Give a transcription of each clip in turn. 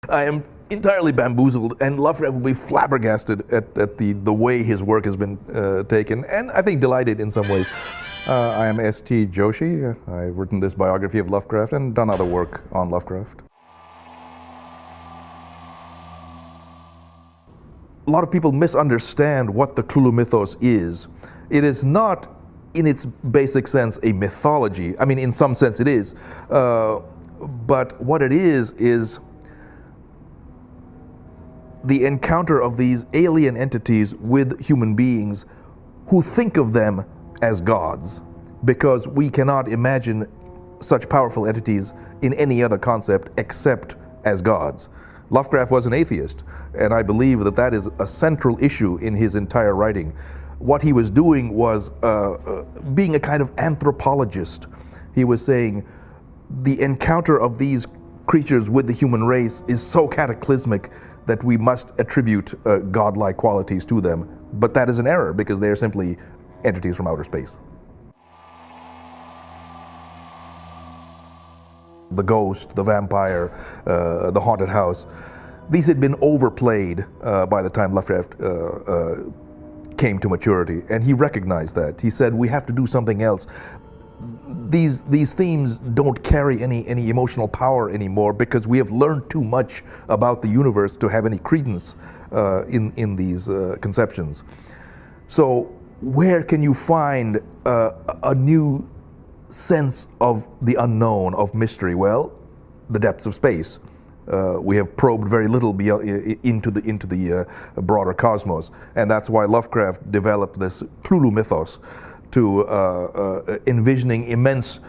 I am entirely bamboozled, and Lovecraft will be flabbergasted at the way his work has been taken, and I think delighted in some ways. I am S.T.Joshi. I've written this biography of Lovecraft and done other work on Lovecraft. A lot of people misunderstand what the Cthulhu mythos is. It is not, in its basic sense, a mythology. I mean, in some sense it is. But what it is the encounter of these alien entities with human beings who think of them as gods, because we cannot imagine such powerful entities in any other concept except as gods. Lovecraft was an atheist, and I believe that that is a central issue in his entire writing. What he was doing was being a kind of anthropologist. He was saying the encounter of these creatures with the human race is so cataclysmic that we must attribute godlike qualities to them. But that is an error, because they are simply entities from outer space. The ghost, the vampire, the haunted house, these had been overplayed by the time Lovecraft came to maturity, and he recognized that. He said, we have to do something else. These themes don't carry any emotional power anymore, because we have learned too much about the universe to have any credence in these conceptions. So where can you find a new sense of the unknown, of mystery? Well, the depths of space. We have probed very little into the broader cosmos, and that's why Lovecraft developed this Cthulhu mythos, to envisioning immense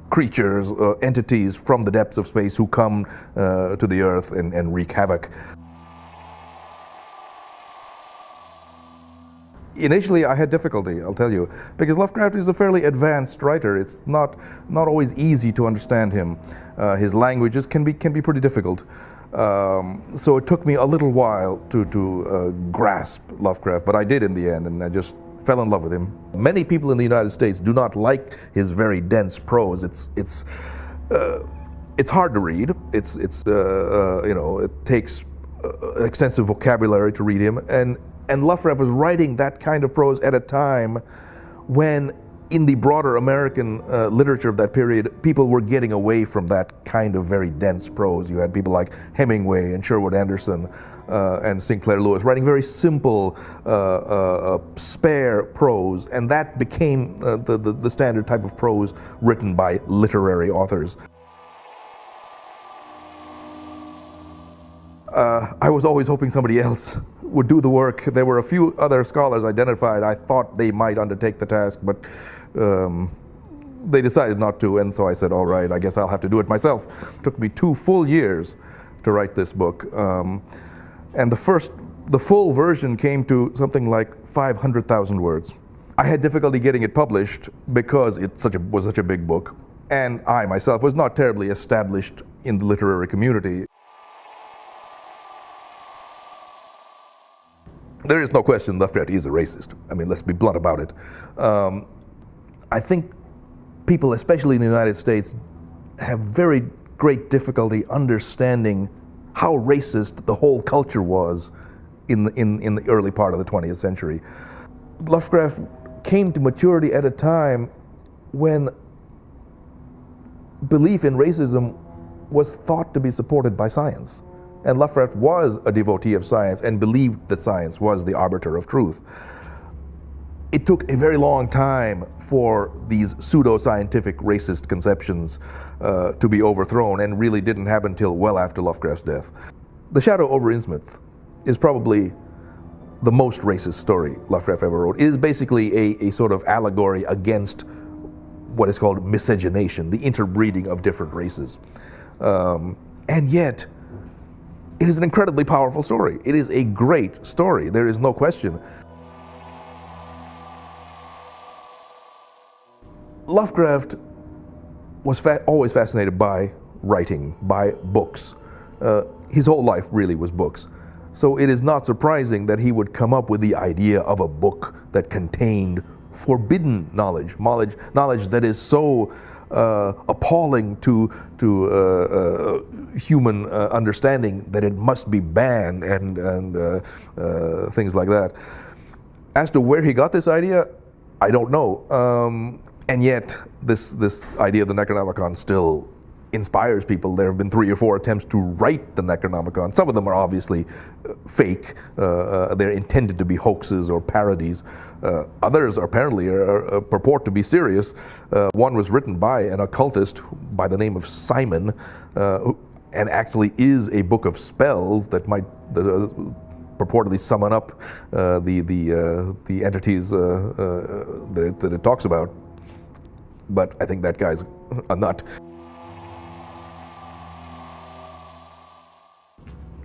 creatures, entities from the depths of space who come to the earth and wreak havoc. Initially, I had difficulty, I'll tell you, because Lovecraft is a fairly advanced writer. It's not always easy to understand him. His languages can be pretty difficult. So it took me a little while to grasp Lovecraft, but I did in the end, and I just fell in love with him. Many people in the United States do not like his very dense prose. It's hard to read. It takes an extensive vocabulary to read him, and Lovecraft was writing that kind of prose at a time when, in the broader American literature of that period, people were getting away from that kind of very dense prose. You had people like Hemingway and Sherwood Anderson and Sinclair Lewis writing very simple, spare prose, and that became the standard type of prose written by literary authors. I was always hoping somebody else would do the work. There were a few other scholars identified. I thought they might undertake the task, but they decided not to, and so I said, all right, I guess I'll have to do it myself. It took me 2 full years to write this book, and the full version came to something like 500,000 words. I had difficulty getting it published because it was such a big book, and I myself was not terribly established in the literary community. There is no question Lovecraft is a racist. I mean, let's be blunt about it. I think people, especially in the United States, have very great difficulty understanding how racist the whole culture was in the early part of the 20th century. Lovecraft came to maturity at a time when belief in racism was thought to be supported by science. And Lovecraft was a devotee of science and believed that science was the arbiter of truth. It took a very long time for these pseudo-scientific racist conceptions to be overthrown, and really didn't happen until well after Lovecraft's death. The Shadow over Innsmouth is probably the most racist story Lovecraft ever wrote. It is basically a sort of allegory against what is called miscegenation, the interbreeding of different races. And yet, it is an incredibly powerful story. It is a great story, there is no question. Lovecraft was always fascinated by writing, by books. His whole life really was books. So it is not surprising that he would come up with the idea of a book that contained forbidden knowledge that is so appalling to human understanding that it must be banned and things like that. As to where he got this idea, I don't know. And yet, this idea of the Necronomicon still inspires people. There have been 3 or 4 attempts to write the Necronomicon. Some of them are obviously fake. They're intended to be hoaxes or parodies. Others apparently purport to be serious. One was written by an occultist by the name of Simon, and actually is a book of spells that might purportedly summon up the entities that it talks about. But I think that guy's a nut.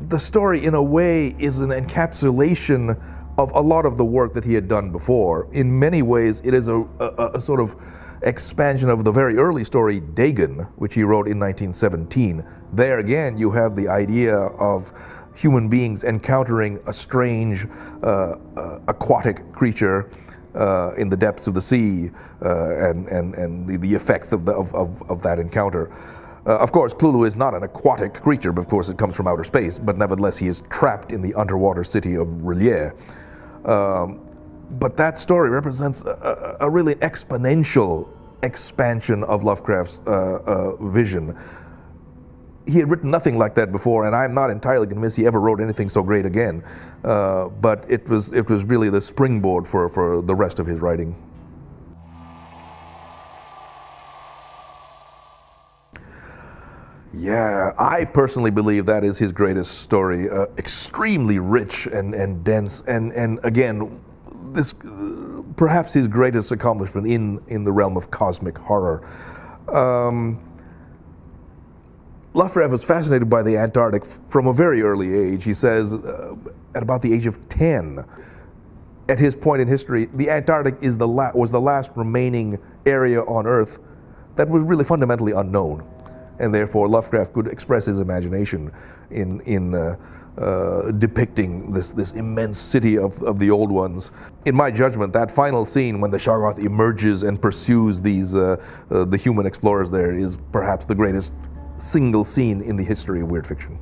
The story, in a way, is an encapsulation of a lot of the work that he had done before. In many ways, it is a sort of expansion of the very early story, Dagon, which he wrote in 1917. There again, you have the idea of human beings encountering a strange aquatic creature in the depths of the sea, and the effects of that encounter. Of course, Cthulhu is not an aquatic creature, but of course it comes from outer space, but nevertheless he is trapped in the underwater city of R'lyeh. But that story represents a really exponential expansion of Lovecraft's vision. He had written nothing like that before, and I'm not entirely convinced he ever wrote anything so great again. But it was really the springboard for the rest of his writing. Yeah, I personally believe that is his greatest story. Extremely rich and dense, and again, this perhaps his greatest accomplishment in the realm of cosmic horror. Lovecraft was fascinated by the Antarctic from a very early age. He says at about the age of 10, at his point in history, the Antarctic was the last remaining area on Earth that was really fundamentally unknown. And therefore Lovecraft could express his imagination in depicting this immense city of the old ones. In my judgment, that final scene when the Shoggoth emerges and pursues the human explorers there is perhaps the greatest single scene in the history of weird fiction.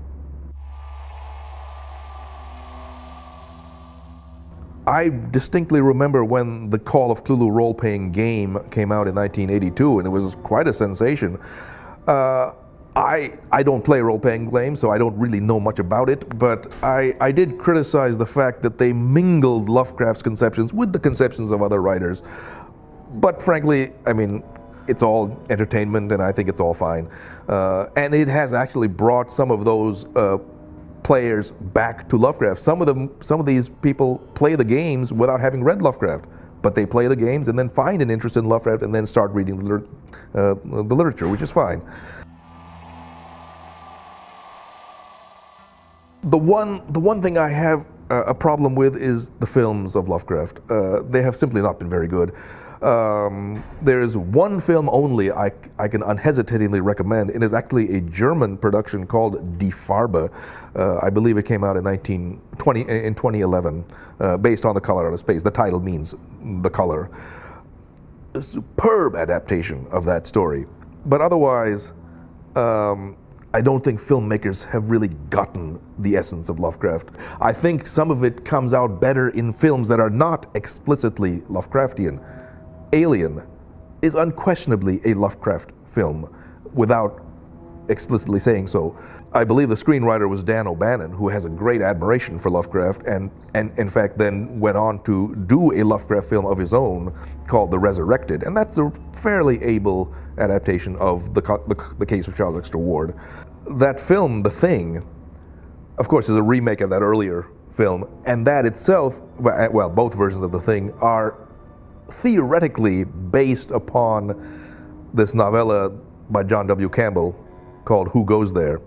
I distinctly remember when the Call of Cthulhu role-playing game came out in 1982, and it was quite a sensation. I don't play role-playing games, so I don't really know much about it, but I did criticize the fact that they mingled Lovecraft's conceptions with the conceptions of other writers. But frankly, I mean, it's all entertainment, and I think it's all fine. And it has actually brought some of those players back to Lovecraft. Some of these people play the games without having read Lovecraft, but they play the games and then find an interest in Lovecraft and then start reading the literature, which is fine. The one thing I have a problem with is the films of Lovecraft. They have simply not been very good. There is one film only I can unhesitatingly recommend. It is actually a German production called Die Farbe. I believe it came out in 2011, based on The Color Out of Space. The title means the color. A superb adaptation of that story. But otherwise, I don't think filmmakers have really gotten the essence of Lovecraft. I think some of it comes out better in films that are not explicitly Lovecraftian. Alien is unquestionably a Lovecraft film, without explicitly saying so. I believe the screenwriter was Dan O'Bannon, who has a great admiration for Lovecraft, and in fact then went on to do a Lovecraft film of his own called The Resurrected, and that's a fairly able adaptation of the Case of Charles Dexter Ward. That film, The Thing, of course, is a remake of that earlier film, and that itself, well, both versions of The Thing are theoretically based upon this novella by John W. Campbell called Who Goes There,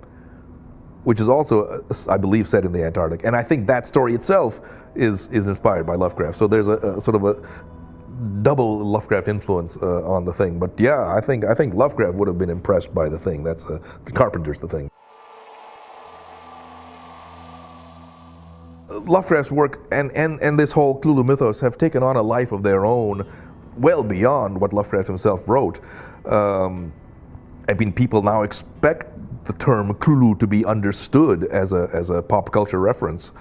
which is also, I believe, set in the Antarctic. And I think that story itself is inspired by Lovecraft. So there's a sort of a double Lovecraft influence on The Thing. But yeah, I think Lovecraft would have been impressed by The Thing. That's the Carpenter's The Thing. Lovecraft's work and this whole Cthulhu mythos have taken on a life of their own, well beyond what Lovecraft himself wrote. I mean, people now expect the term Cthulhu to be understood as a pop culture reference.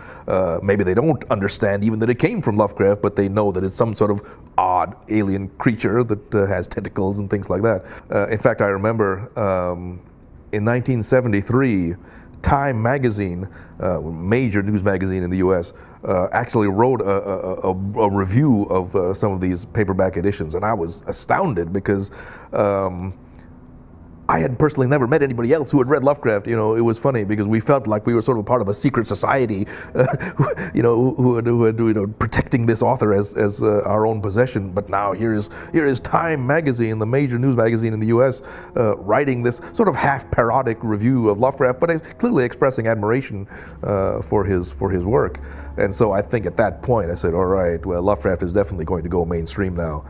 Maybe they don't understand even that it came from Lovecraft, but they know that it's some sort of odd alien creature that has tentacles and things like that. In fact, I remember in 1973, Time magazine, major news magazine in the US, actually wrote a review of some of these paperback editions, and I was astounded because I had personally never met anybody else who had read Lovecraft. You know, it was funny because we felt like we were sort of a part of a secret society, you know, who had you know, protecting this author as our own possession. But now here is Time magazine, the major news magazine in the U.S., writing this sort of half parodic review of Lovecraft, but clearly expressing admiration for his work. And so I think at that point I said, all right, well, Lovecraft is definitely going to go mainstream now.